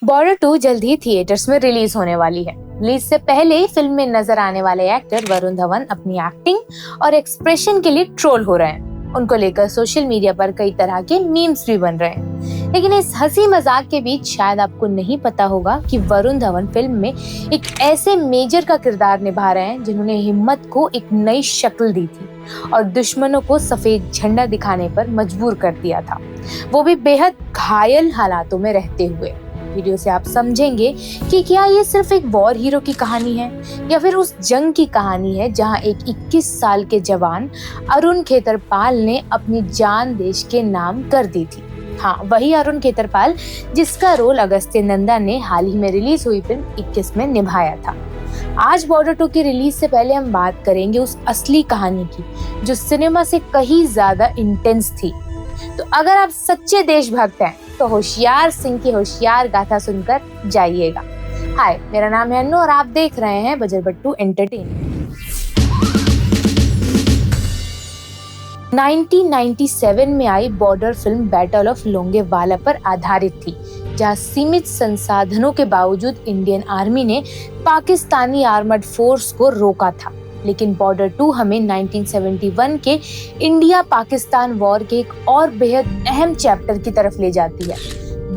Border 2 जल्द ही theatres में release होने वाली है। रिलीज से पहले ही फिल्म में नजर आने वाले एक्टर वरुण धवन अपनी एक्टिंग और एक्सप्रेशन के लिए ट्रोल हो रहे हैं। उनको लेकर सोशल मीडिया पर कई तरह के मीम्स भी बन रहे हैं। लेकिन इस हंसी मजाक के बीच शायद आपको नहीं पता होगा कि वरुण धवन फिल्म में एक ऐसे मेजर का किरदार निभा रहे हैं जिन्होंने हिम्मत को एक नई शक्ल दी थी और दुश्मनों को सफेद झंडा दिखाने पर मजबूर कर दिया था, वो भी बेहद घायल हालातों में रहते हुए। वीडियो से आप समझेंगे कि क्या ये सिर्फ एक वॉर हीरो की कहानी है या फिर उस जंग की कहानी है जहां एक 21 साल के जवान अरुण खेतरपाल ने अपनी जान देश के नाम कर दी थी। हाँ, वही अरुण खेतरपाल जिसका रोल अगस्त्य नंदा ने हाल ही में रिलीज हुई फिल्म 21 में निभाया था। आज बॉर्डर 2 की रिलीज से पहले हम बात करेंगे उस असली कहानी की जो सिनेमा से कहीं ज्यादा इंटेंस थी। तो अगर आप सच्चे देशभक्त हैं तो होशियार सिंह की होशियार गाथा सुनकर जाइएगा। हाय, मेरा नाम है अन्नू और आप देख रहे हैं बजरबट्टू एंटरटेनमेंट। 1997 में आई Border film battle of Longewala पर आधारित थी, जहां सीमित संसाधनों के बावजूद इंडियन आर्मी ने पाकिस्तानी आर्मर्ड फोर्स को रोका था। लेकिन बॉर्डर 2 हमें 1971 के इंडिया पाकिस्तान वॉर के एक और बेहद अहम चैप्टर की तरफ ले जाती है,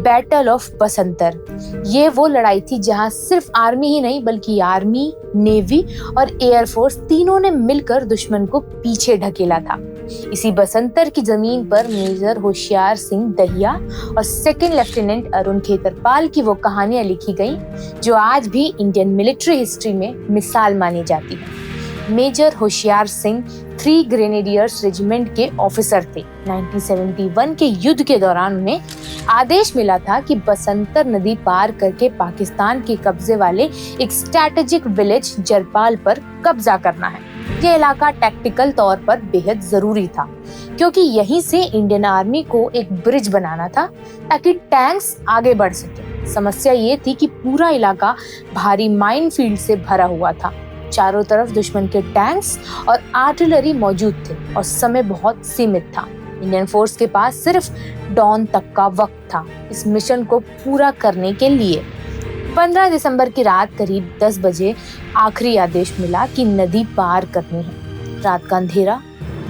बैटल ऑफ बसंतर। ये वो लड़ाई थी जहां सिर्फ आर्मी ही नहीं बल्कि आर्मी, नेवी और एयरफोर्स तीनों ने मिलकर दुश्मन को पीछे ढकेला था। इसी बसंतर की जमीन पर मेजर होशियार सिंह दहिया और सेकंड लेफ्टिनेंट अरुण खेतरपाल की वो कहानियां लिखी गई जो आज भी इंडियन मिलिट्री हिस्ट्री में मिसाल मानी जाती है। Major Hoshiyar Singh 3 grenadiers regiment के ऑफिसर थे। 1971 के युद्ध के दौरान उन्हें आदेश मिला था कि बसंतर नदी पार करके पाकिस्तान के कब्जे वाले एक स्ट्रैटेजिक विलेज जरपाल पर कब्जा करना है। यह इलाका टैक्टिकल तौर पर बेहद जरूरी था क्योंकि यहीं से इंडियन आर्मी को एक ब्रिज बनाना था ताकि टैंक्स आगे बढ़ सके। समस्या ये थी कि पूरा इलाका भारी माइनफील्ड से भरा हुआ था। चारों तरफ दुश्मन के टैंक्स और आर्टिलरी मौजूद थे और समय बहुत सीमित था। इंडियन फोर्स के पास सिर्फ डॉन तक का वक्त था इस मिशन को पूरा करने के लिए। 15 दिसंबर की रात करीब 10 बजे आखिरी आदेश मिला कि नदी पार करनी है। रात का अंधेरा,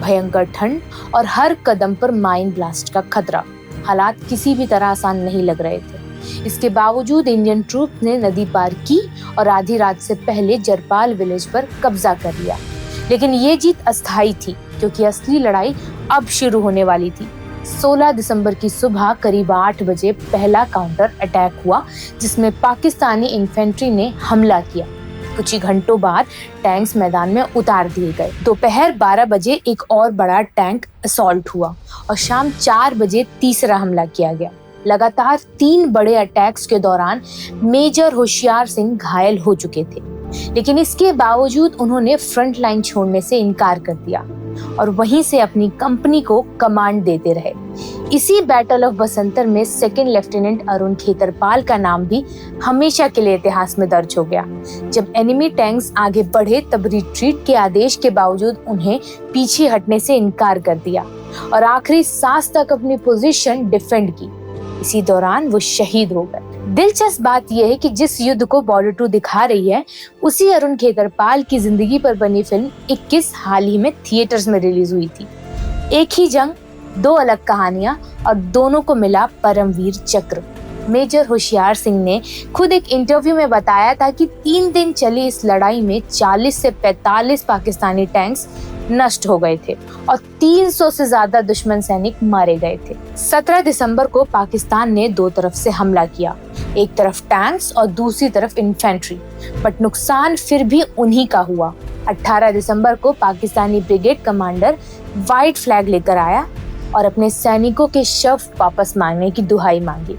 भयंकर ठंड और हर कदम पर माइन ब्लास्ट का खतरा। हालात किसी भी तरह आसान नहीं लग रहे थे। इसके बावजूद इंडियन ट्रूप ने नदी पार की और आधी रात से पहले जरपाल विलेज पर कब्जा कर लिया। लेकिन ये जीत अस्थायी थी क्योंकि असली लड़ाई अब शुरू होने वाली थी। 16 दिसंबर की सुबह करीब 8 बजे पहला काउंटर अटैक हुआ जिसमें पाकिस्तानी इन्फेंट्री ने हमला किया। कुछ ही घंटों बाद टैंक्स मैदान में उतार दिए गए। दोपहर 12 बजे एक और बड़ा टैंक असॉल्ट हुआ और शाम 4 बजे तीसरा हमला किया गया। लगातार 3 बड़े अटैक्स के दौरान मेजर होशियार सिंह घायल हो चुके थे, लेकिन इसके बावजूद उन्होंने फ्रंट लाइन छोड़ने से इनकार कर दिया और वहीं से अपनी कंपनी को कमांड देते रहे। इसी बैटल ऑफ बसंतर में सेकंड लेफ्टिनेंट अरुण खेतरपाल का नाम भी हमेशा के लिए इतिहास में दर्ज हो गया। जब एनिमी टैंक्स आगे बढ़े तब रिट्रीट के आदेश के बावजूद उन्हें पीछे हटने से इनकार कर दिया और आखिरी सांस तक अपनी पोजीशन डिफेंड की। इसी दौरान वो शहीद हो गए। दिलचस्प बात यह है कि जिस युद्ध को बॉर्डर 2 दिखा रही है उसी अरुण खेतरपाल की जिंदगी पर बनी फिल्म 21 हाल ही में थिएटर्स में रिलीज हुई थी। एक ही जंग, 2 अलग कहानियां और दोनों को मिला परमवीर चक्र। मेजर होशियार सिंह ने खुद एक इंटरव्यू में बताया था कि 3 दिन चली इस लड़ाई में 40 से 45 पाकिस्तानी टैंक्स नष्ट हो गए थे और 300 से ज्यादा दुश्मन सैनिक मारे गए थे। 17 दिसंबर को पाकिस्तान ने 2 तरफ से हमला किया, एक तरफ टैंक्स और दूसरी तरफ इन्फेंट्री, बट नुकसान फिर भी उन्हीं का हुआ। 18 दिसंबर को Pakistani brigade commander white flag लेकर आया और अपने सैनिकों के शव वापस मांगने की दुहाई मांगी।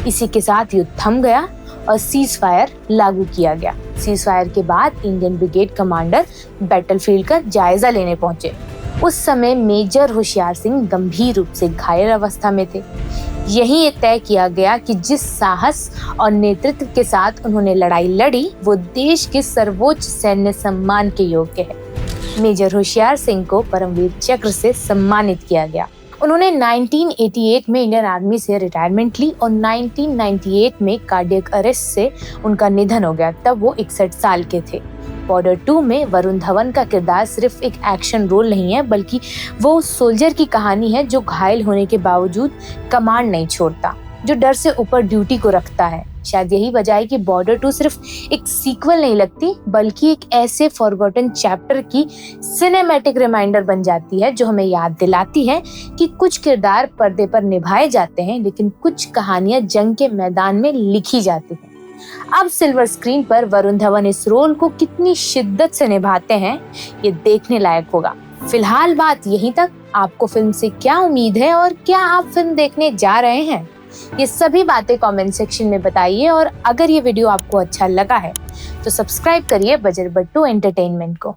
इसी के साथ युद्ध थम गया और सीज फायर लागू किया गया। सीज फायर के बाद इंडियन ब्रिगेड कमांडर बैटलफील्ड का जायजा लेने पहुंचे। उस समय मेजर होशियार सिंह गंभीर रूप से घायल अवस्था में थे। यही ये तय किया गया कि जिस साहस और नेतृत्व के साथ उन्होंने लड़ाई लड़ी वो देश के सर्वोच्च सैन्य सम्मान के योग्य है। मेजर होशियार सिंह को परमवीर चक्र से सम्मानित किया गया उन्होंने 1988 में इंडियन आर्मी से रिटायरमेंट ली और 1998 में कार्डियक अरेस्ट से उनका निधन हो गया। तब वो 61 साल के थे। बॉर्डर 2 में वरुण धवन का किरदार सिर्फ एक एक्शन रोल नहीं है, बल्कि वो उस सोल्जर की कहानी है जो घायल होने के बावजूद कमांड नहीं छोड़ता, जो डर से ऊपर ड्यूटी को रखता है। शायद यही वजह है कि बॉर्डर 2 सिर्फ एक सीक्वल नहीं लगती, बल्कि एक ऐसे फॉरगॉटन चैप्टर की सिनेमैटिक रिमाइंडर बन जाती है, जो हमें याद दिलाती है कि कुछ किरदार पर्दे पर निभाए जाते हैं, लेकिन कुछ कहानियां जंग के मैदान में लिखी जाती हैं। अब सिल्वर स्क्रीन पर वरुण धवन इस रोल को कितनी शिद्दत से निभाते हैं, ये देखने लायक होगा। फिलहाल बात यहीं तक। आपको फिल्म से क्या उम्मीद है और क्या आप फिल्म देखने जा रहे हैं? ये सभी बातें कमेंट सेक्शन में बताइए, और अगर ये वीडियो आपको अच्छा लगा है तो सब्सक्राइब करिए बजर बट्टू एंटरटेनमेंट को।